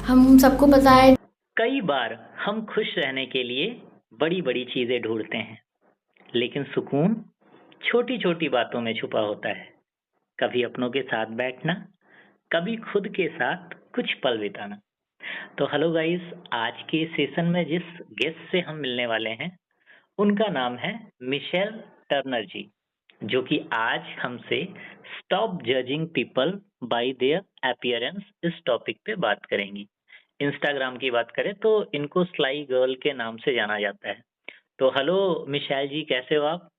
हम सबको पता है। कई बार हम खुश रहने के लिए बड़ी-बड़ी चीजें ढूंढते हैं, लेकिन सुकून छोटी-छोटी बातों में छुपा होता है। कभी अपनों के साथ बैठना, कभी खुद के साथ कुछ पल बिताना। तो हेलो गाइस, आज के सेशन में जिस गेस्ट से हम मिलने वाले हैं, उनका नाम है मिशेल टर्नर जी, जो कि आज हमसे stop judging people bye there appearance इस टॉपिक पे बात करेंगी। इंस्टाग्राम की बात करें तो इनको स्लाई गर्ल के नाम से जाना जाता है। तो हेलो मिशेल जी, कैसे हो आप?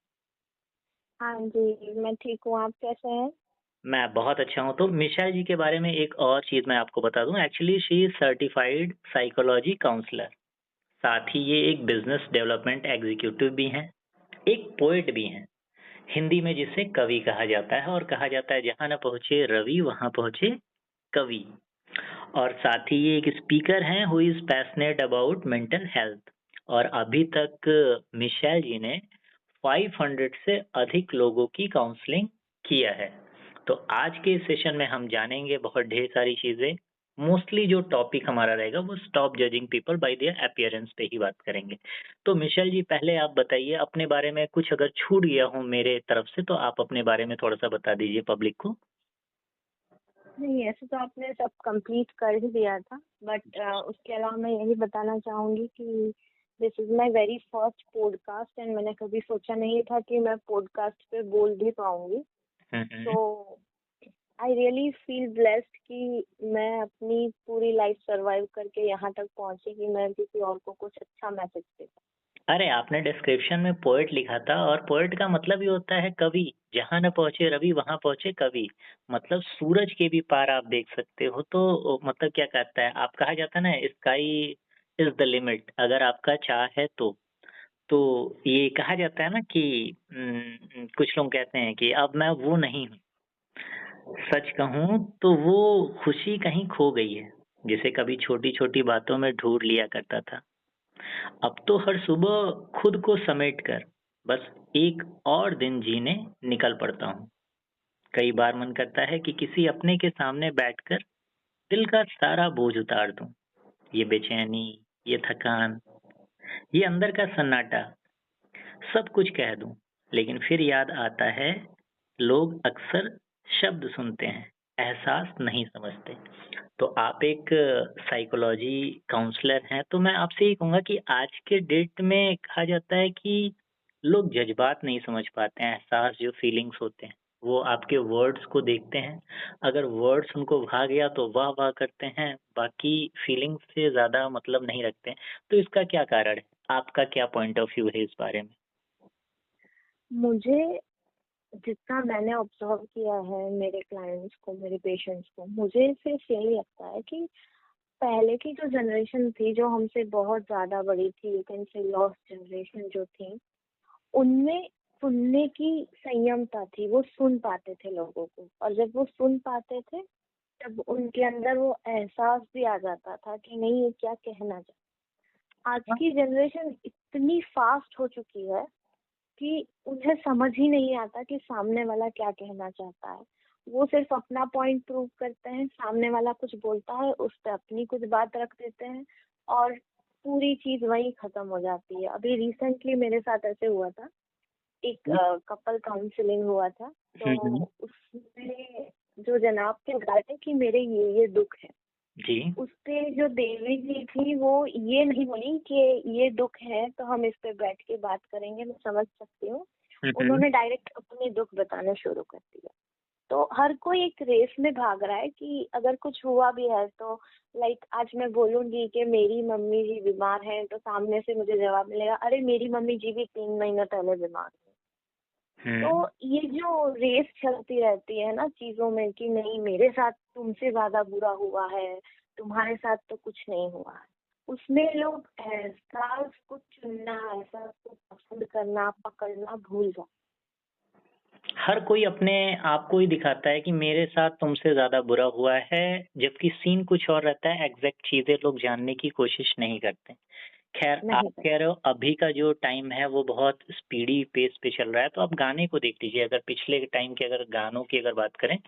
हाँ जी, मैं ठीक हूँ, आप कैसे हैं? मैं बहुत अच्छा हूँ। तो मिशेल जी के बारे में एक और चीज़ मैं आपको बता दूँ, actually she is certified psychology counsellor. साथ ही ये एक बिज़नेस डेवलपमेंट एग्ज़ीक्यूटिव भी हैं, एक पोएट भी हैं। हिंदी में जिसे कवि कहा जाता है और कहा जाता है जहाँ न पहुँचे रवि वहाँ पहुँचे कवि। और साथ ही ये एक स्पीकर हैं who is passionate about mental health. और अभी तक मिशेल जी ने 500 से अधिक लोगों की काउंसलिंग किया है। तो आज के सेशन में हम जानेंगे बहुत ढेर सारी चीजें। मोस्टली जो टॉपिक हमारा रहेगा वो stop judging people bye there appearance पे ही बात करेंगे। तो मिशेल जी, पहले आप बताइए अपने बारे में, कुछ अगर छूट गया हो मेरे तरफ से तो आप अपने बारे में थोड़ा सा बता दीजिए पब्लिक को। नहीं, ऐसे तो आपने सब कंप्लीट कर ही दिया था, बट उसके अलावा मैं यही बताना चाहूँगी कि this is my very first podcast and मैंने कभी सोचा नहीं था कि मैं पॉडकास्ट पे बोल भी पाऊँगी। हम्म। तो आई रियली फील ब्लेस्ड कि मैं अपनी पूरी लाइफ सर्वाइव करके यहाँ तक पहुँची कि मैं किसी और को कुछ अच्छा मैसेज दे पाऊँ। अरे, आपने डिस्क्रिप्शन में पोएट लिखा था और पोएट का मतलब ही होता है कवि। जहाँ न पहुँचे रवि वहाँ पहुँचे कवि। मतलब सूरज के भी पार आप देख सकते हो। तो मतलब क्या कहता है, आप कहा जाता है ना, स्काई इज द लिमिट, अगर आपका चाह है तो। तो ये कहा जाता है ना कि कुछ लोग कहते हैं कि अब मैं वो नहीं हूँ। सच कहूँ तो वो खुशी कहीं खो गई है, जिसे कभी छोटी-छोटी बातों में ढूँढ लिया करता था। अब तो हर सुबह खुद को समेट कर बस एक और दिन जीने निकल पड़ता हूँ। कई बार मन करता है कि किसी अपने के सामने बैठकर दिल का सारा बोझ उतार दूं। ये बेचैनी, ये थकान, ये अंदर का सन्नाटा, सब कुछ कह दूं। लेकिन फिर याद आता है, लोग अक्सर शब्द सुनते हैं, एहसास नहीं समझते। तो आप एक साइकोलॉजी काउंसलर हैं, तो मैं आपसे ये कहूँगा कि आज के डेट में कहा जाता है कि लोग जज़्बात नहीं समझ पाते हैं, एहसास जो फीलिंग्स होते हैं, वो आपके वर्ड्स को देखते हैं। अगर वर्ड्स उनको भा गया तो वाह-वाह करते हैं, बाकी फीलिंग्स से ज़्यादा मतलब नहीं रखते हैं। तो इसका क्या कारण है? आपका क्या पॉइंट ऑफ व्यू है इस बारे में? मुझे जितना मैंने ऑब्जर्व किया है मेरे क्लाइंट्स को, मेरे पेशेंट्स को, मुझे सिर्फ यही लगता है कि पहले की जो जनरेशन थी, जो हमसे बहुत ज़्यादा बड़ी थी, you can say lost generation जो थी, उनमें सुनने की संयमता थी, वो सुन पाते थे लोगों को, और जब वो सुन पाते थे, तब उनके अंदर वो एहसास भी आ जाता था कि नहीं, ये क्या कहना चाहता। आज की जनरेशन इतनी फास्ट हो चुकी है कि उन्हें समझ ही नहीं आता कि सामने वाला क्या कहना चाहता है। वो सिर्फ अपना पॉइंट प्रूव करते हैं, सामने वाला कुछ बोलता है, उस पे अपनी कुछ बात रख देते हैं और पूरी चीज वहीं खत्म हो जाती है। अभी रिसेंटली मेरे साथ ऐसे हुआ था, एक कपल काउंसलिंग हुआ था, हुँ, तो हुँ। उसमें जो जनाब थे बताए थे कि मेरे ये दुख है। जी। उसपे जो देवी जी थी वो ये नहीं बोली कि ये दुख है तो हम इस पे बैठ के बात करेंगे, मैं समझ सकती हूँ। हुँ, हुँ। उन्होंने डायरेक्ट अपने दुख बताना शुरू कर दिया। तो हर कोई एक रेस में भाग रहा है कि अगर कुछ हुआ भी है तो लाइक आज मैं बोलूंगी कि मेरी मम्मी जी बीमार है, तो सामने से मुझे जवाब मिलेगा, अरे मेरी मम्मी जी भी 3 महीने पहले बीमार है। तो हुँ। ये जो रेस चलती रहती है ना चीजों में कि नहीं मेरे साथ तुमसे ज्यादा बुरा हुआ है, तुम्हारे साथ तो कुछ नहीं हुआ है, उसमें लोग एहसास को चुनना, एहसास को पसंद करना, पकड़ना भूल जाते हर कोई अपने आप को ही दिखाता है कि मेरे साथ तुमसे ज़्यादा बुरा हुआ है, जबकि सीन कुछ और रहता है, एग्ज़ैक्ट चीज़ें लोग जानने की कोशिश नहीं करते। ख़ैर, आप नहीं कह करते। रहे हो अभी का जो टाइम है वो बहुत स्पीडी पेस पे चल रहा है, तो आप गाने को देख लीजिए। अगर पिछले टाइम के अगर गानों की अगर बात करें,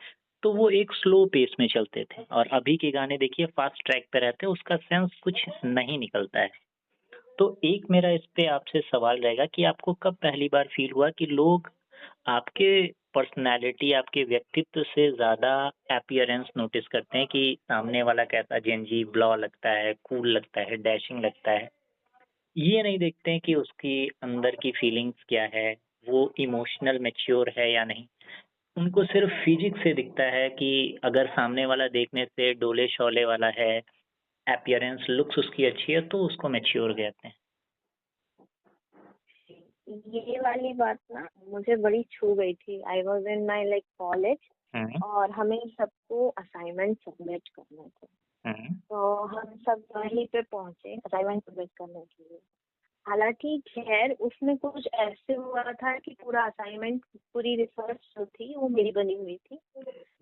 तो वो एक स्लो पेस में चलते थे और अभी के गाने देखिए फ़ास्ट ट्रैक पे रहते हैं, उसका सेंस कुछ नहीं निकलता है। तो एक मेरा इस पे आपसे सवाल रहेगा कि आपको कब पहली बार फ़ील हुआ कि लोग आपके पर्सनैलिटी, आपके व्यक्तित्व से ज़्यादा अपीयरेंस नोटिस करते हैं कि सामने वाला कैसा जेनज़ी ब्लॉ लगता है, कूल लगता है, डैशिंग लगता है। ये नहीं देखते हैं कि उसकी अंदर की फीलिंग्स क्या है, वो इमोशनल मैच्योर है या नहीं। उनको सिर्फ़ फिज़िक्स से दिखता है कि अगर सामने वाला देखने से डोले-शोले वाला है, अपीयरेंस लुक्स उसकी अच्छी है, तो उसको मैच्योर कहते हैं। ये वाली बात ना मुझे बड़ी छू गई थी। I was in my like college हुँ, और हमें सबको असाइनमेंट सबमिट करने थे। हुँ, तो हम सब वहीं पे पहुंचे असाइनमेंट सबमिट करने के लिए। हालांकि खैर उसमें कुछ ऐसे हुआ था कि पूरा असाइनमेंट, पूरी रिसर्च जो थी वो मेरी बनी हुई थी,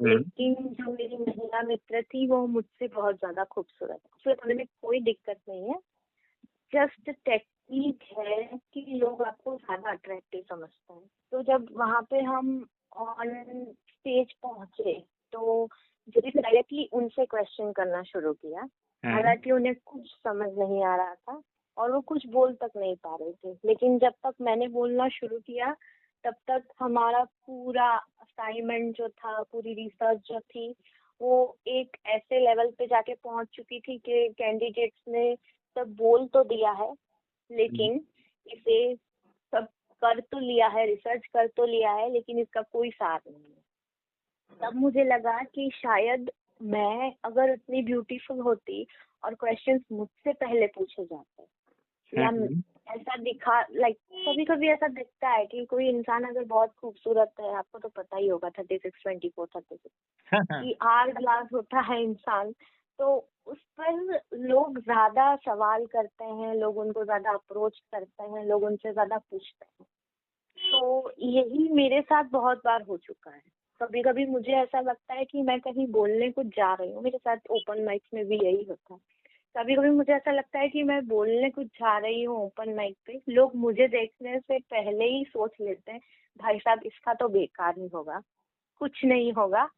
हुँ, लेकिन जो मेरी महिला मित्र थी वो मुझसे बहुत ज्यादा खूबसूरत है। उसे होने में कोई दिक्कत नहीं है, जस्ट टेक्निक है कि लोग आपको ज्यादा अट्रैक्टिव समझते हैं। तो जब वहां पे हम ऑन स्टेज पहुंचे तो जब डायरेक्टली उनसे क्वेश्चन करना शुरू किया, हुँ, हालांकि उन्हें कुछ समझ नहीं आ रहा था और वो कुछ बोल तक नहीं पा रहे थे, लेकिन जब तक मैंने बोलना शुरू किया तब तक हमारा पूरा असाइनमेंट जो था, पूरी रिसर्च जो थी, वो एक ऐसे लेवल पे जाके पहुंच चुकी थी कि कैंडिडेट्स ने सब बोल तो दिया है, हुँ, लेकिन इसे सब कर तो लिया है, रिसर्च कर तो लिया है, लेकिन इसका कोई सार नहीं है। तब मुझे लगा कि शायद मैं अगर उतनी ब्यूटीफुल होती और क्वेश्चंस मुझसे पहले पूछे जाते, हुँ, या हुँ। ऐसा दिखा लाइक कभी कभी ऐसा दिखता है कि कोई इंसान अगर बहुत खूबसूरत है, आपको तो पता ही होगा 36, 24, 36 हाँ, हाँ। कि आर ग्लास होता है इंसान, तो उस पर लोग ज्यादा सवाल करते हैं, लोग उनको ज्यादा अप्रोच करते हैं, लोग उनसे ज्यादा पूछते हैं। तो यही मेरे साथ बहुत बार हो चुका है। कभी कभी मुझे ऐसा लगता है कि मैं कहीं बोलने कुछ जा रही हूँ, मेरे साथ ओपन माइक्स में भी यही होता है। कभी कभी मुझे ऐसा लगता है कि मैं बोलने कुछ जा रही हूँ ओपन माइक पे, लोग मुझे देखने से पहले ही सोच लेते हैं भाई साहब इसका तो बेकार ही होगा, कुछ नहीं होगा,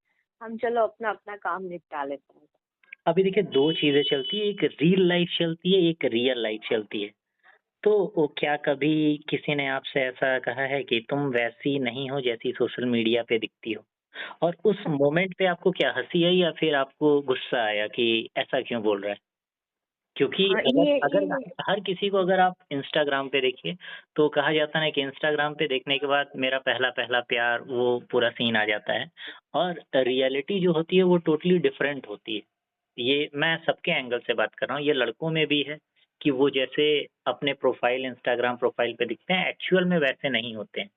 हम चलो अपना अपना काम निपटा लेते हैं। अभी देखिए 2 चीज़ें चलती हैं, एक रील लाइफ़ चलती है, एक रियल लाइफ़ चलती है। तो वो क्या कभी किसी ने आपसे ऐसा कहा है कि तुम वैसी नहीं हो जैसी सोशल मीडिया पे दिखती हो? और उस मोमेंट पे आपको क्या हँसी आई या फिर आपको गुस्सा आया कि ऐसा क्यों बोल रहा है? क्योंकि हाँ, अगर अगर ये हर किसी को अगर आप इंस्टाग्राम पे देखिए, तो कहा जाता है ना कि इंस्टाग्राम पे देखने के बाद मेरा पहला-पहला प्यार वो पूरा सीन आ जाता है और रियलिटी जो होती है वो टोटली डिफरेंट होती है। ये मैं सबके एंगल से बात कर रहा हूँ, ये लड़कों में भी है कि वो जैसे अपने प्रोफ़ाइल इंस्टाग्राम प्रोफ़ाइल पे दिखते हैं, एक्चुअल में वैसे नहीं होते हैं।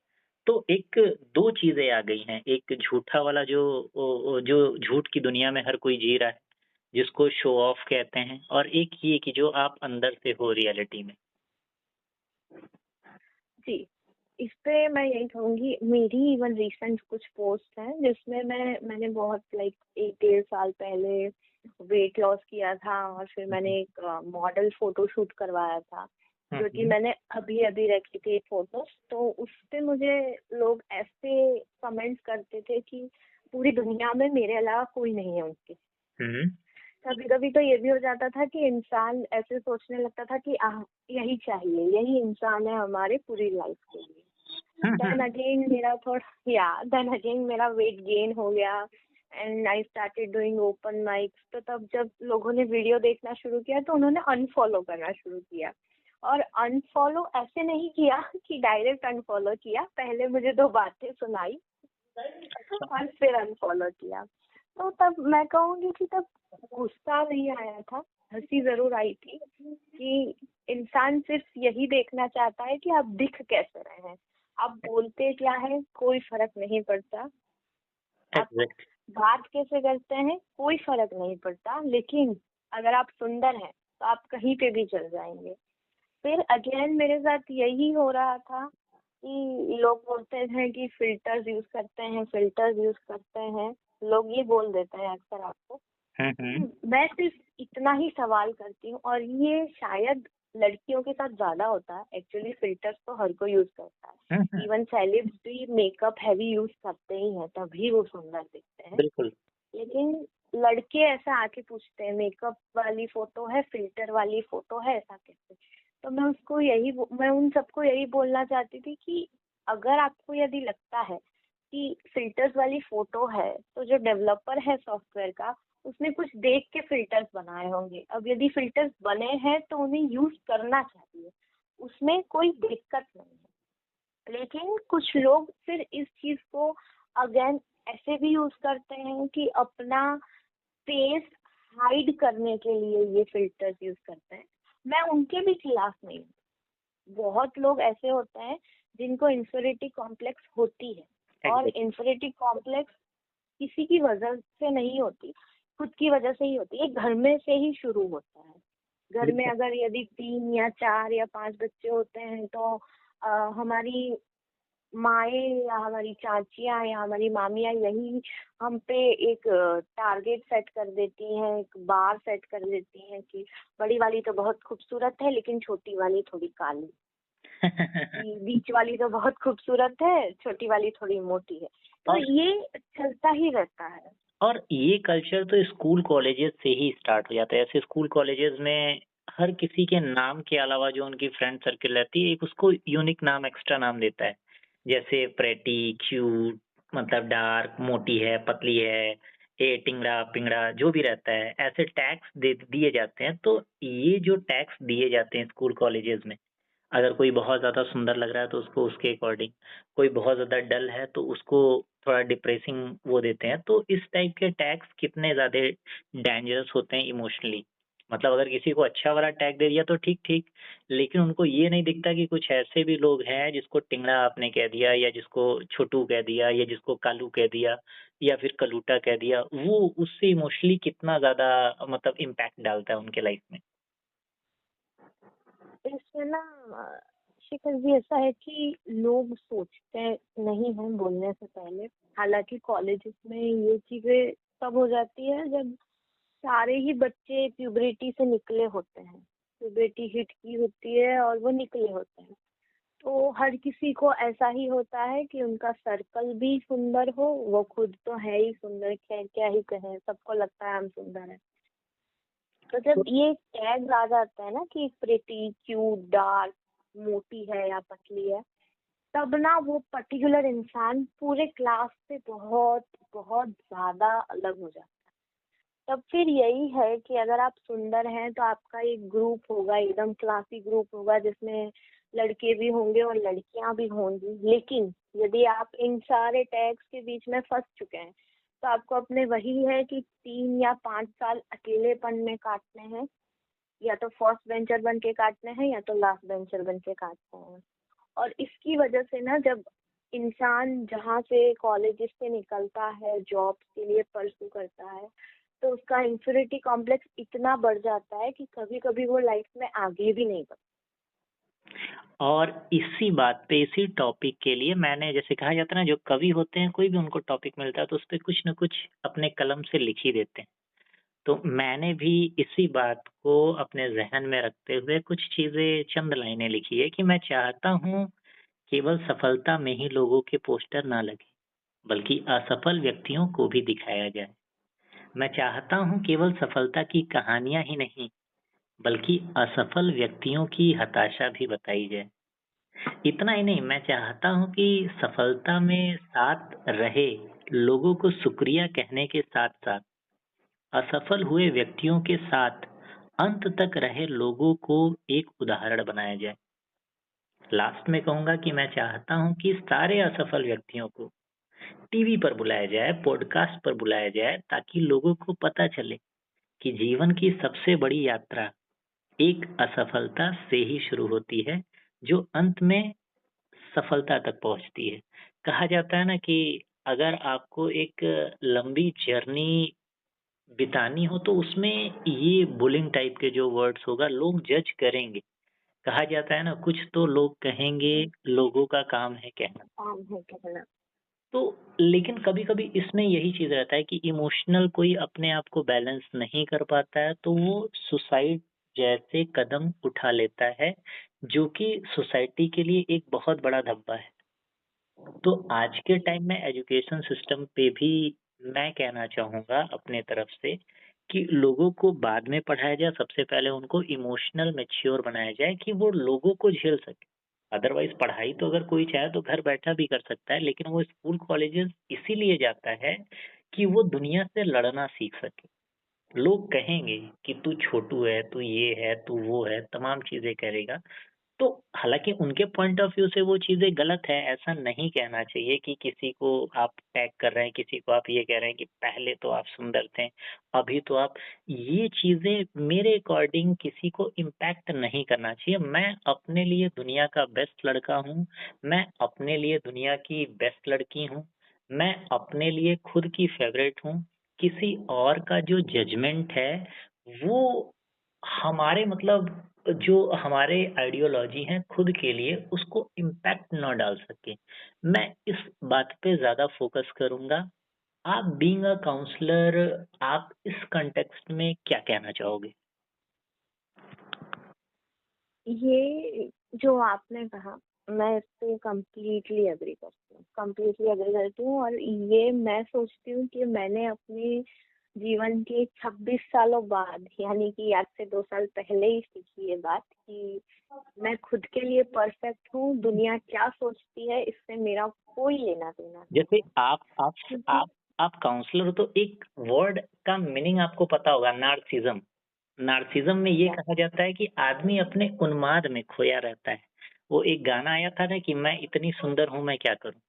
तो एक 2 चीज़ें आ गई हैं, एक झूठा वाला जो जो झूठ की दुनिया में हर कोई जी रहा है, जिसको शो ऑफ कहते हैं और एक ये कि जो आप अंदर से हो रियलिटी में। जी, इस पे मैं यही कहूँगी, मेरी इवन रिसेंट कुछ पोस्ट हैं जिसमें मैंने बहुत लाइक 1 डेढ़ साल पहले वेट लॉस किया था और फिर हुँ, हुँ। मैंने एक मॉडल फोटो शूट करवाया था, हुँ, जो कि हुँ। मैंने अभी-अभी रखी थी फोटोज़। तो उसपे मुझे लोग ऐसे कमेंट्स करते थे कि पूरी दुनिया में मेरे अलावा कोई नहीं है उनके। हुँ, कभी-कभी तो ये भी हो जाता था कि इंसान ऐसे सोचने लगता था कि यही चाहिए, यही इंसान है हमारे पूरी लाइफ के लिए। हुँ, देन हुँ। अगेन मेरा थोड़ा देन अगेन मेरा वेट गेन हो गया and I started doing open mics. तो तब जब लोगों ने वीडियो देखना शुरू किया तो उन्होंने अनफॉलो करना शुरू किया, और अनफॉलो ऐसे नहीं किया कि डायरेक्ट अनफॉलो किया, पहले मुझे 2 बातें सुनाई और फिर अनफॉलो किया। तो तब मैं कहूँगी कि तब गुस्सा नहीं आया था, हँसी ज़रूर आई थी कि इंसान सिर्फ यही देखना चाहता है कि आप दिख कैसे रहे हैं। आप बोलते क्या हैं कोई फ़र्क नहीं पड़ता, आप एग्ज़ैक्ट बात कैसे करते हैं कोई फ़र्क नहीं पड़ता, लेकिन अगर आप सुंदर हैं तो आप कहीं पे भी चल जाएँगे। फिर अगेन मेरे साथ यही हो रहा था कि लोग बोलते हैं कि फ़िल्टर्स यूज़ करते हैं, फ़िल्टर्स यूज़ करते हैं। लोग ये बोल देते हैं अक्सर आपको। हुँ, हुँ। मैं सिर्फ इतना ही सवाल करती हूँ और ये शायद लड़कियों के साथ ज्यादा होता है। एक्चुअली फिल्टर्स तो हर कोई यूज करता है, इवन सेलिब्स भी मेकअप हैवी यूज करते ही हैं, तभी वो सुंदर दिखते हैं। बिल्कुल। लेकिन लड़के ऐसा आके पूछते हैं मेकअप वाली फोटो है, फिल्टर वाली फोटो है, ऐसा कैसे? तो मैं उन सबको यही बोलना चाहती थी कि अगर आपको यदि लगता है कि फिल्टर्स वाली फोटो है, तो जो डेवलपर है सॉफ्टवेयर का, उसने कुछ देख के फिल्टर्स बनाए होंगे। अब यदि फिल्टर्स बने हैं तो उन्हें यूज करना चाहिए, उसमें कोई दिक्कत नहीं है। लेकिन कुछ लोग फिर इस चीज को अगेन ऐसे भी यूज करते हैं कि अपना फेस हाइड करने के लिए ये फिल्टर्स यूज करते हैं। मैं उनके भी खिलाफ नहीं हूँ। बहुत लोग ऐसे होते हैं जिनको इंफीरियरिटी कॉम्प्लेक्स होती है, और एग्जैक्टली। इंफीरियरिटी कॉम्प्लेक्स किसी की वजह से नहीं होती, खुद की वजह से ही होती है। घर में से ही शुरू होता है। घर में बिल्कुल। अगर यदि 3 या 4 या 5 बच्चे होते हैं तो हमारी माएँ या हमारी चाचियाँ या हमारी मामियाँ यही हम पे एक टारगेट सेट कर देती हैं, एक बार सेट कर देती हैं कि बड़ी वाली तो बहुत खूबसूरत है लेकिन छोटी वाली थोड़ी काली, बीच वाली तो बहुत खूबसूरत है, छोटी वाली थोड़ी मोटी है। तो और ये चलता ही रहता है। और ये कल्चर तो स्कूल कॉलेजेस से ही स्टार्ट हो जाता है। ऐसे स्कूल कॉलेजेस में हर किसी के नाम के अलावा जो उनकी फ्रेंड सर्किल रहती है, एक उसको यूनिक नाम, एक्स्ट्रा नाम देता है। जैसे प्रेटी, क्यूट, मतलब डार्क, मोटी है, पतली है, ए टिंगड़ा, पिंगड़ा, जो भी रहता है, ऐसे टैग्स दे दिए जाते हैं। तो ये जो टैग्स दिए जाते हैं स्कूल कॉलेजेस में, अगर कोई बहुत ज़्यादा सुंदर लग रहा है तो उसको उसके अकॉर्डिंग, कोई बहुत ज़्यादा डल है तो उसको थोड़ा डिप्रेसिंग वो देते हैं। तो इस टाइप के टैग्स कितने ज़्यादा डेंजरस होते हैं इमोशनली। मतलब अगर किसी को अच्छा वाला टैग दे दिया तो ठीक-ठीक, लेकिन उनको ये नहीं दिखता कि कुछ ऐसे भी लोग हैं जिसको टिंगड़ा आपने कह दिया, या जिसको छोटू कह दिया, या जिसको कालू कह दिया, या फिर कलूटा कह दिया, वो उससे इमोशनली कितना ज़्यादा मतलब इम्पैक्ट डालता है उनके लाइफ में। इसमें ना शिखर जी ऐसा है कि लोग सोचते नहीं हैं बोलने से पहले। हालांकि कॉलेजेस में ये चीजें तब हो जाती है जब सारे ही बच्चे प्यूबरिटी से निकले होते हैं, प्यूबरिटी हिट की होती है और वो निकले होते हैं। तो हर किसी को ऐसा ही होता है कि उनका सर्कल भी सुंदर हो, वो खुद तो है ही सुंदर, क्या क्या ही कहें, सबको लगता है हम सुंदर हैं। तो जब ये टैग आ जाता है ना कि प्रिटी, क्यूट, डार्क, मोटी है या पतली है, तब ना वो पर्टिकुलर इंसान पूरे क्लास से बहुत बहुत ज्यादा अलग हो जाता है। तब फिर यही है कि अगर आप सुंदर हैं तो आपका एक ग्रुप होगा, एकदम क्लासी ग्रुप होगा, जिसमें लड़के भी होंगे और लड़कियां भी होंगी। लेकिन यदि आप इन सारे टैग्स के बीच में फंस चुके हैं, तो आपको अपने वही है कि 3 या 5 साल अकेलेपन में काटने हैं, या तो फर्स्ट बेंचर बन के काटने हैं या तो लास्ट बेंचर बन के काटने हैं। और इसकी वजह से ना, जब इंसान जहाँ से कॉलेज से निकलता है, जॉब के लिए परस्यू करता है, तो उसका इंफिनिटी कॉम्प्लेक्स इतना बढ़ जाता है कि कभी कभी वो लाइफ में आगे भी नहीं बढ़ता। और इसी बात पे, इसी टॉपिक के लिए मैंने, जैसे कहा जाता है ना, जो कवि होते हैं कोई भी उनको टॉपिक मिलता है तो उसपे कुछ न कुछ अपने कलम से लिख ही देते हैं। तो मैंने भी इसी बात को अपने ज़हन में रखते हुए कुछ चीज़ें, चंद लाइनें लिखी है कि मैं चाहता हूँ केवल सफलता में ही लोगों के पोस्टर ना लगे, बल्कि असफल व्यक्तियों को भी दिखाया जाए। मैं चाहता हूँ केवल सफलता की कहानियाँ ही नहीं, बल्कि असफल व्यक्तियों की हताशा भी बताई जाए। इतना ही नहीं, मैं चाहता हूँ कि सफलता में साथ रहे लोगों को शुक्रिया कहने के साथ-साथ असफल हुए व्यक्तियों के साथ अंत तक रहे लोगों को एक उदाहरण बनाया जाए। लास्ट में कहूँगा कि मैं चाहता हूँ कि सारे असफल व्यक्तियों को टीवी पर बुलाया जाए, पॉडकास्ट पर बुलाया जाए, ताकि लोगों को पता चले कि जीवन की सबसे बड़ी यात्रा एक असफलता से ही शुरू होती है, जो अंत में सफलता तक पहुँचती है। कहा जाता है ना कि अगर आपको एक लंबी जर्नी बितानी हो तो उसमें ये बुलिंग टाइप के जो वर्ड्स होगा, लोग जज करेंगे। कहा जाता है ना, कुछ तो लोग कहेंगे, लोगों का काम है कहना। काम है कहना। तो लेकिन कभी-कभी इसमें यही चीज़ रहता है कि इमोशनल कोई अपने आप को बैलेंस नहीं कर पाता है, तो वो सुसाइड जैसे कदम उठा लेता है, जो कि सोसाइटी के लिए एक बहुत बड़ा धब्बा है। तो आज के टाइम में एजुकेशन सिस्टम पे भी मैं कहना चाहूँगा अपने तरफ से कि लोगों को बाद में पढ़ाया जाए, सबसे पहले उनको इमोशनल मैच्योर बनाया जाए कि वो लोगों को झेल सकें। अदरवाइज़ पढ़ाई तो अगर कोई चाहे तो घर बैठा भी कर सकता है, लेकिन वो स्कूल कॉलेजेस इसीलिए जाता है कि वो दुनिया से लड़ना सीख सके। लोग कहेंगे कि तू छोटू है, तू ये है, तू वो है, तमाम चीज़ें करेगा। तो हालाँकि उनके पॉइंट ऑफ व्यू से वो चीज़ें गलत है, ऐसा नहीं कहना चाहिए कि किसी को आप टैग कर रहे हैं, किसी को आप ये कह रहे हैं कि पहले तो आप सुंदर थे, अभी तो आप ये चीज़ें मेरे अकॉर्डिंग किसी को इम्पैक्ट नहीं करना चाहिए। मैं अपने लिए दुनिया का बेस्ट लड़का हूँ, मैं अपने लिए दुनिया की बेस्ट लड़की हूँ, मैं अपने लिए खुद की फ़ेवरेट हूँ। किसी और का जो जजमेंट है, वो हमारे मतलब जो हमारे आइडियोलॉजी है खुद के लिए उसको इम्पैक्ट ना डाल सके। मैं इस बात पे ज़्यादा फ़ोकस करूँगा। आप बीइंग अ काउंसलर आप इस कॉन्टेक्स्ट में क्या कहना चाहोगे? ये जो आपने कहा, मैं इस पे कंप्लीटली एग्री करती हूँ और ये मैं सोचती हूँ कि मैंने अपने जीवन के 26 सालों बाद, यानी कि आज से 2 साल पहले ही सीखी ये बात कि मैं खुद के लिए परफेक्ट हूँ, दुनिया क्या सोचती है इससे मेरा कोई लेना-देना नहीं जैसे है। आप आप क्योंकि आप काउंसलर हो तो एक वर्ड का मीनिंग आपको पता होगा नार्सिसिज़्म। नार्सिसिज़्म में ये क्या कहा जाता है कि आदमी अपने उन्माद में खोया रहता है। वो एक गाना आया था ना कि मैं इतनी सुंदर हूँ मैं क्या करूँ?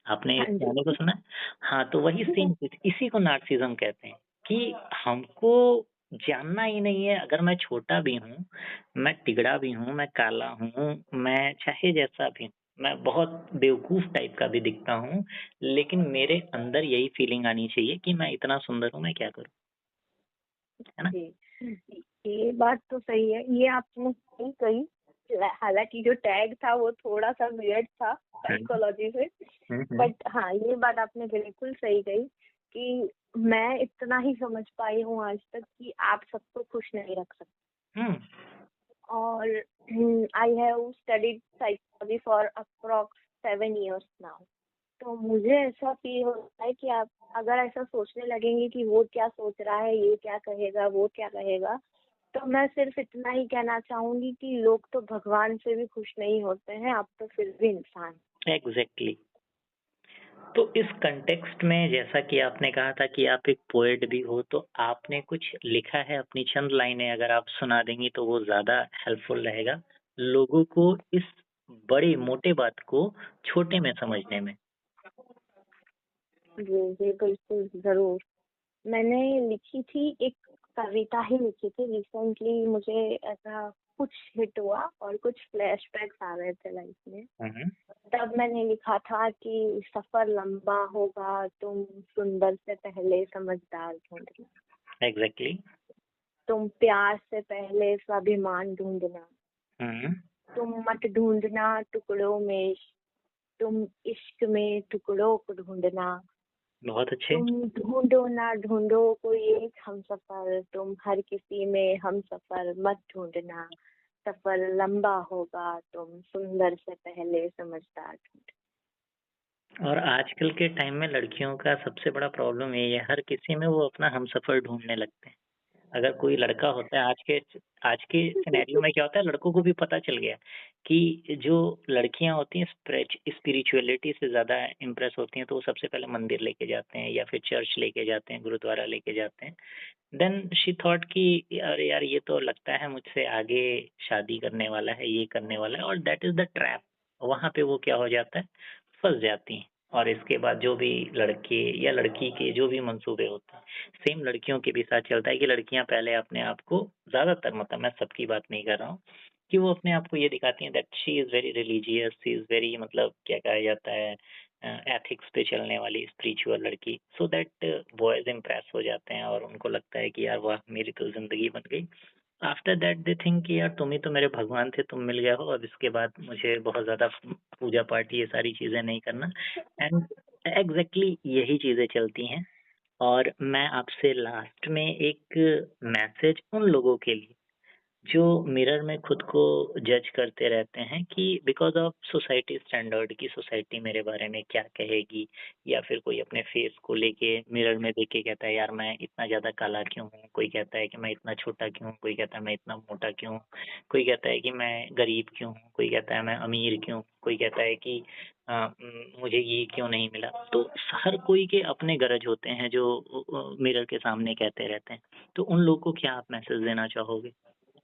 आपने इस हाँ जी। गाने को सुना है? हाँ, तो वही सेम चीज़ इसी को नार्सिसिज़्म कहते हैं कि हमको जानना ही नहीं है अगर मैं छोटा भी हूँ, मैं तिगड़ा भी हूँ, मैं काला हूँ, मैं चाहे जैसा भी हूँ, मैं बहुत बेवकूफ़ टाइप का भी दिखता हूँ, लेकिन मेरे अंदर यही फीलिंग आनी चाहिए कि मैं इतना सुंदर हूँ, मैं क्या करूँ? है ना? जी, ये बात तो सही है। ये आपने सही कही। हालाँकि जो टैग था वो थोड़ा-सा वियर्ड था हुँ, साइकोलॉजी से, हुँ, हुँ, बट हाँ, ये बात आपने बिल्कुल सही कही कि मैं इतना ही समझ पाई हूँ आज तक कि आप सबको खुश नहीं रख सकते। हुँ, और I have studied psychology for approx 7 years now. तो मुझे ऐसा फ़ील होता है कि आप अगर ऐसा सोचने लगेंगे कि वो क्या सोच रहा है, ये क्या कहेगा, वो क्या कहेगा, तो मैं सिर्फ़ इतना ही कहना चाहूँगी कि लोग तो भगवान से भी खुश नहीं होते हैं, आप तो फिर भी इंसान। एग्ज़ैक्टली। तो इस कॉन्टेक्स्ट में जैसा कि आपने कहा था कि आप एक पोएट भी हो, तो आपने कुछ लिखा है अपनी चंद लाइनें अगर आप सुना देंगी तो वो ज़्यादा हेल्पफुल रहेगा, लोगों को इस बड़े मोटे बात को छोटे में समझने में। जी, जी, बिल्कुल, ज़रूर। मैंने लिखी थी एक कविता ही लिखी थी रिसेंटली, मुझे ऐसा कुछ हिट हुआ और कुछ फ्लैशबैक्स आ रहे थे लाइफ में। हुँ, हुँ। तब मैंने लिखा था कि सफ़र लंबा होगा, तुम सुंदर से पहले समझदार ढूँढना। एग्ज़ैक्टली। तुम प्यार से पहले स्वाभिमान ढूँढना। हुँ, तुम मत ढूँढना टुकड़ों में, तुम इश्क में टुकड़ों को ढूँढना। बहुत अच्छे। तुम ढूँढो ना ढूँढो कोई एक हमसफ़र, तुम हर किसी में हमसफ़र मत ढूँढना। सफ़र लंबा होगा, तुम सुंदर से पहले समझदार ढूँढना। और आजकल के टाइम में लड़कियों का सबसे बड़ा प्रॉब्लम यही है, हर किसी में वो अपना हमसफ़र ढूँढने लगते हैं। अगर कोई लड़का होता है आज के सिनेरियो में क्या होता है लड़कों को भी पता चल गया कि जो लड़कियां होती हैं स्पिरिचुअलिटी से ज़्यादा इम्प्रेस होती हैं तो वो सबसे पहले मंदिर लेके जाते हैं या फिर चर्च लेके जाते हैं, गुरुद्वारा लेके जाते हैं। देन शी थॉट कि अरे यार ये तो लगता है मुझसे आगे शादी करने वाला है, ये करने वाला है और दैट इज़ द ट्रैप। वहाँ पे वो क्या हो जाता है, फँस जाती हैं और इसके बाद जो भी लड़के या लड़की के जो भी मंसूबे होते हैं, सेम लड़कियों के भी साथ चलता है कि लड़कियाँ पहले अपने आप को ज़्यादातर मतलब मैं सबकी बात नहीं कर रहा हूँ, कि वो अपने आप को ये दिखाती हैं that she is very religious, she is very मतलब क्या कहा जाता है एथिक्स पे चलने वाली स्पिरिचुअल लड़की, सो दैट बॉयज़ इम्प्रेस हो जाते हैं और उनको लगता है कि यार वाह! मेरी तो ज़िंदगी बन गई। आफ्टर दैट दे थिंक कि यार तुम ही तो मेरे भगवान थे, तुम मिल गए हो, अब इसके बाद मुझे बहुत ज़्यादा पूजा-पाठ ये सारी चीज़ें नहीं करना एंड एग्ज़ैक्टली यही चीज़ें चलती हैं। और मैं आपसे लास्ट में एक मैसेज उन लोगों के लिए जो मिरर में खुद को जज करते रहते हैं कि बिकॉज़ ऑफ सोसाइटी स्टैंडर्ड कि सोसाइटी मेरे बारे में क्या कहेगी, या फिर कोई अपने फेस को लेके मिरर में देख के कहता है यार मैं इतना ज़्यादा काला क्यों हूँ? कोई कहता है कि मैं इतना छोटा क्यों हूँ? कोई कहता है मैं इतना मोटा क्यों हूँ? कोई कहता है कि मैं गरीब क्यों हूँ? कोई कहता है मैं अमीर क्यों हूँ? कोई कहता है कि मुझे ये क्यों नहीं मिला? तो हर कोई के अपने गरज होते हैं जो मिरर के सामने कहते रहते हैं। तो उन लोगों को क्या आप मैसेज देना चाहोगे?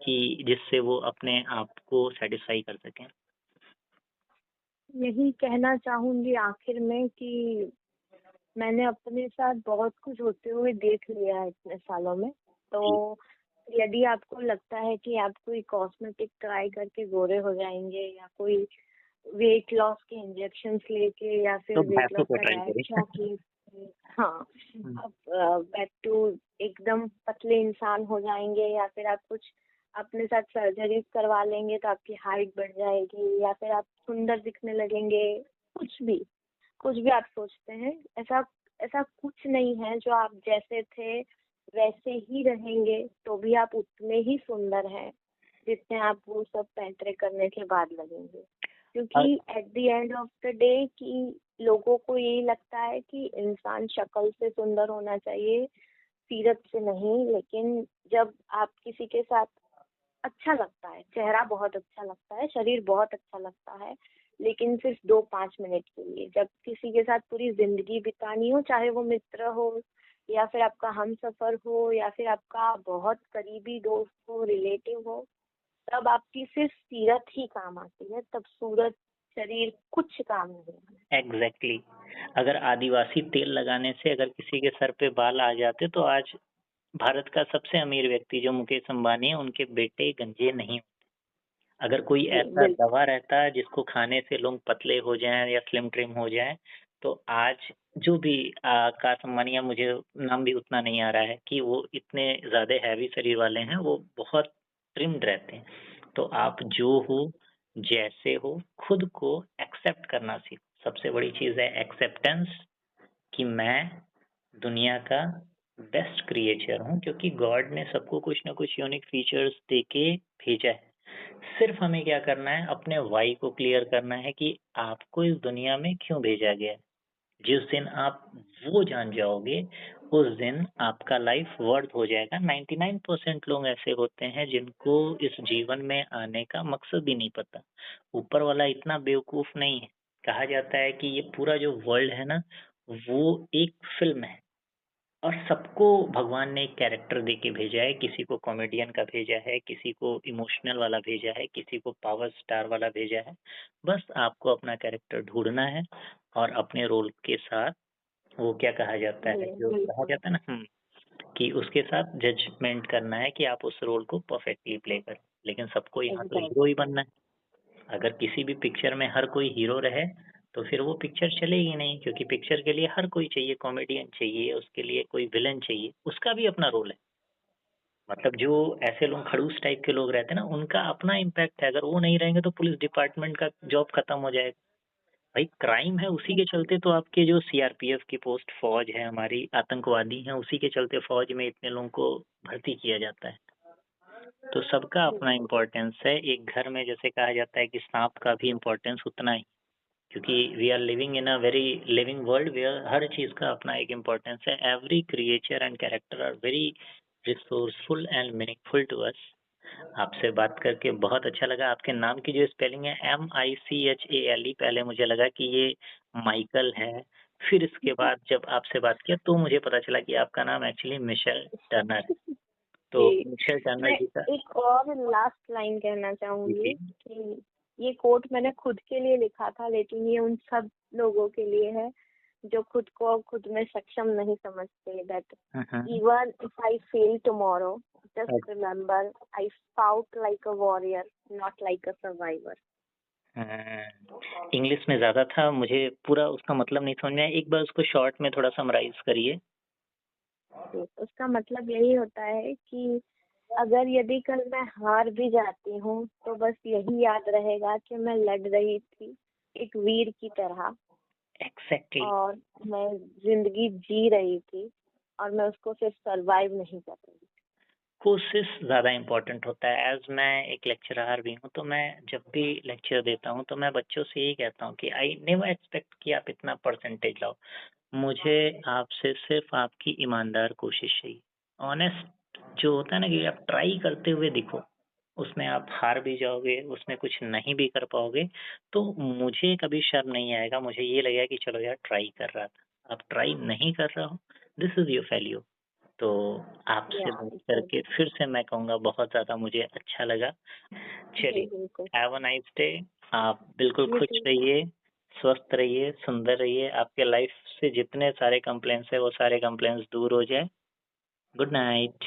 कि जिससे वो अपने आप को सैटिस्फाई कर सकें। यही कहना चाहूंगी आखिर में कि मैंने अपने साथ बहुत कुछ होते हुए देख लिया है इतने सालों में। तो जी। यदि आपको लगता है कि आप कोई कॉस्मेटिक ट्राई करके गोरे हो जाएंगे, या कोई वेट लॉस के इंजेक्शंस लेके, या तो फिर वेट भैंसों लॉस को का ट्राई डाइट करें। चार्ट लेके, हाँ, हुँ, आप बैक टू एकदम पतले इंसान हो जाएंगे, या फिर आप कुछ अपने साथ सर्जरी करवा लेंगे तो आपकी हाइट बढ़ जाएगी, या फिर आप सुंदर दिखने लगेंगे, कुछ भी आप सोचते हैं, ऐसा ऐसा कुछ नहीं है। जो आप जैसे थे वैसे ही रहेंगे तो भी आप उतने ही सुंदर हैं जितने आप वो सब पैंतरे करने के बाद लगेंगे। और क्योंकि at the end of the day कि लोगों को यही लगता है कि इंसान शक्ल से सुंदर होना चाहिए, सीरत से नहीं। लेकिन जब आप किसी के साथ अच्छा लगता है, चेहरा बहुत अच्छा लगता है, शरीर बहुत अच्छा लगता है, लेकिन सिर्फ 2-5 मिनट के लिए। जब किसी के साथ पूरी जिंदगी बितानी हो, चाहे वो मित्र हो, या फिर आपका हमसफर हो, या फिर आपका बहुत करीबी दोस्त हो, रिलेटिव हो, तब आपकी सिर्फ सीरत ही काम आती है। तब सूरत, शरीर कुछ काम नहीं है। एग्ज़ैक्टली, अगर आदिवासी तेल लगाने से अगर किसी के सर पे बाल आ जाते तो आज भारत का सबसे अमीर व्यक्ति जो मुकेश अंबानी है, उनके बेटे गंजे नहीं। अगर कोई जी ऐसा बिल्कुल। दवा रहता है जिसको खाने से लोग पतले हो जाएँ या स्लिम ट्रिम हो जाएँ, तो आज जो भी आकाश अंबानी, या मुझे नाम भी उतना नहीं आ रहा है कि वो इतने ज़्यादा हैवी शरीर वाले हैं, वो बहुत ट्रिम्ड रहते हैं। तो आप जो हो, जैसे हो, खुद को एक्सेप्ट करना सीखो। सबसे बड़ी चीज़ है एक्सेप्टेंस, कि मैं दुनिया का बेस्ट क्रिएचर हूँ, क्योंकि गॉड ने सबको कुछ ना कुछ यूनिक फीचर्स देके भेजा है। सिर्फ हमें क्या करना है, अपने व्हाई को क्लियर करना है कि आपको इस दुनिया में क्यों भेजा गया है। जिस दिन आप वो जान जाओगे, उस दिन आपका लाइफ वर्थ हो जाएगा। 99% लोग ऐसे होते हैं जिनको इस जीवन में आने का मकसद भी नहीं पता। ऊपर वाला इतना बेवकूफ नहीं है। कहा जाता है कि ये पूरा जो वर्ल्ड है ना, वो एक फ़िल्म है और सबको भगवान ने एक कैरेक्टर दे के भेजा है। किसी को कॉमेडियन का भेजा है, किसी को इमोशनल वाला भेजा है, किसी को पावर स्टार वाला भेजा है। बस आपको अपना कैरेक्टर ढूँढना है और अपने रोल के साथ, वो क्या कहा जाता जी है, जो कहा बिल्कुल। जाता है ना, कि उसके साथ जजमेंट करना है कि आप उस रोल को परफेक्टली प्ले करें। लेकिन सबको यहाँ तो हीरो ही एग्जैक्टली। बनना है। अगर किसी भी पिक्चर में हर कोई हीरो रहे, तो फिर वो पिक्चर चलेगी नहीं, क्योंकि पिक्चर के लिए हर कोई चाहिए, कॉमेडियन चाहिए, उसके लिए कोई विलेन चाहिए, उसका भी अपना रोल है। मतलब जो ऐसे लोग खड़ूस टाइप के लोग रहते हैं ना, उनका अपना इम्पैक्ट है। अगर वो नहीं रहेंगे तो पुलिस डिपार्टमेंट का जॉब खत्म हो जाएगा। भाई क्राइम है, उसी के चलते तो आपके जो सीआरपीएफ की पोस्ट, फौज है हमारी, आतंकवादी हैं, उसी के चलते फौज में इतने लोगों को भर्ती किया जाता है। तो सबका अपना बिल्कुल। इम्पोर्टेंस है। एक घर में जैसे कहा जाता है कि सांप का भी इम्पोर्टेंस उतना ही, क्योंकि we are living in a very living world where हर चीज का अपना एक इम्पोर्टेंस है। Every creature and character are very resourceful and meaningful to us. आपसे बात करके बहुत अच्छा लगा। आपके नाम की जो स्पेलिंग है MICHALE, पहले मुझे लगा कि ये माइकल है, फिर इसके बाद जब आपसे बात किया तो मुझे पता चला कि आपका नाम एक्चुअली मिशेल टर्नर है। तो जी, मिशेल टर्नर मैं जी का। एक और लास्ट लाइन कहना जी चाहूंगी जी। कि ये कोट मैंने खुद के लिए लिखा था, लेकिन ये उन सब लोगों के लिए है जो खुद को खुद में सक्षम नहीं समझते। That hmm. Even if I fail tomorrow, just remember I fought like a warrior, not like a survivor. English में ज़्यादा था, मुझे पूरा उसका मतलब नहीं समझ में आया। एक बार उसको शॉर्ट में थोड़ा समराइज़ करिए। उसका मतलब यही होता है कि अगर यदि कल मैं हार भी जाती हूँ तो बस यही याद रहेगा कि मैं लड़ रही थी एक वीर की तरह, एग्ज़ैक्टली। और मैं जिंदगी जी रही थी, और मैं उसको सिर्फ सरवाइव नहीं कर रही थी। कोशिश ज़्यादा इम्पोर्टेंट होता है। एज़ मैं एक लेक्चरर भी हूँ, तो मैं जब भी लेक्चर देता हूँ, तो मैं बच्चों से यही कहता हूँ कि आई नेवर एक्सपेक्ट कि आप इतना परसेंटेज लाओ। मुझे आपसे सिर्फ़ आपकी ईमानदार कोशिश चाहिए। ऑनेस्ट जो होता है ना कि आप ट्राई करते हुए दिखो, उसमें आप हार भी जाओगे, उसमें कुछ नहीं भी कर पाओगे, तो मुझे कभी शर्म नहीं आएगा, मुझे ये लगेगा कि चलो यार ट्राई कर रहा था। आप ट्राई नहीं कर रहे हो, दिस इज़ योर फेल्योर। तो आपसे या बात करके एग्जैक्टली। फिर से मैं कहूँगा बहुत ज़्यादा मुझे अच्छा लगा। जी चलिए, बिल्कुल। Have a nice day. आप बिल्कुल यू खुश टू। रहिए, स्वस्थ रहिए, सुंदर रहिए। आपके लाइफ से जितने सारे कंप्लेंट्स हैं, वो सारे कंप्लेंट्स दूर हो जाएँ। Good night.